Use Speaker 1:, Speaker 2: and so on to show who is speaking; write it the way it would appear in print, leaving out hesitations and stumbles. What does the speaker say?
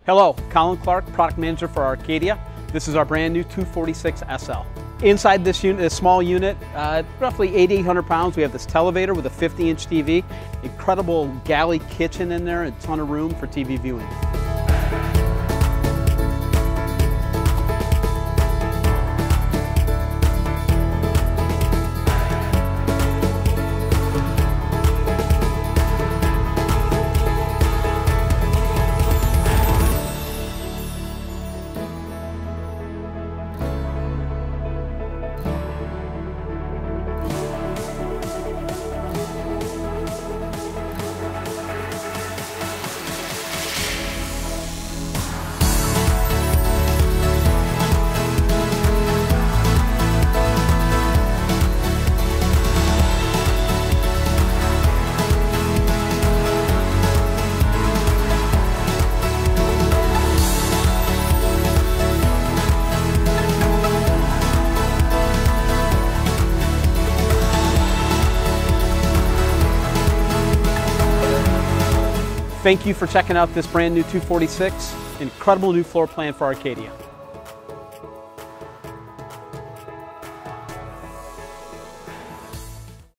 Speaker 1: Hello, Colin Clark, Product Manager for Arcadia. This is our brand new 246SL. Inside this unit, this small unit, roughly 800 pounds, we have this televator with a 50-inch TV, incredible galley kitchen in there, a ton of room for TV viewing. Thank you for checking out this brand new 246. Incredible new floor plan for Arcadia.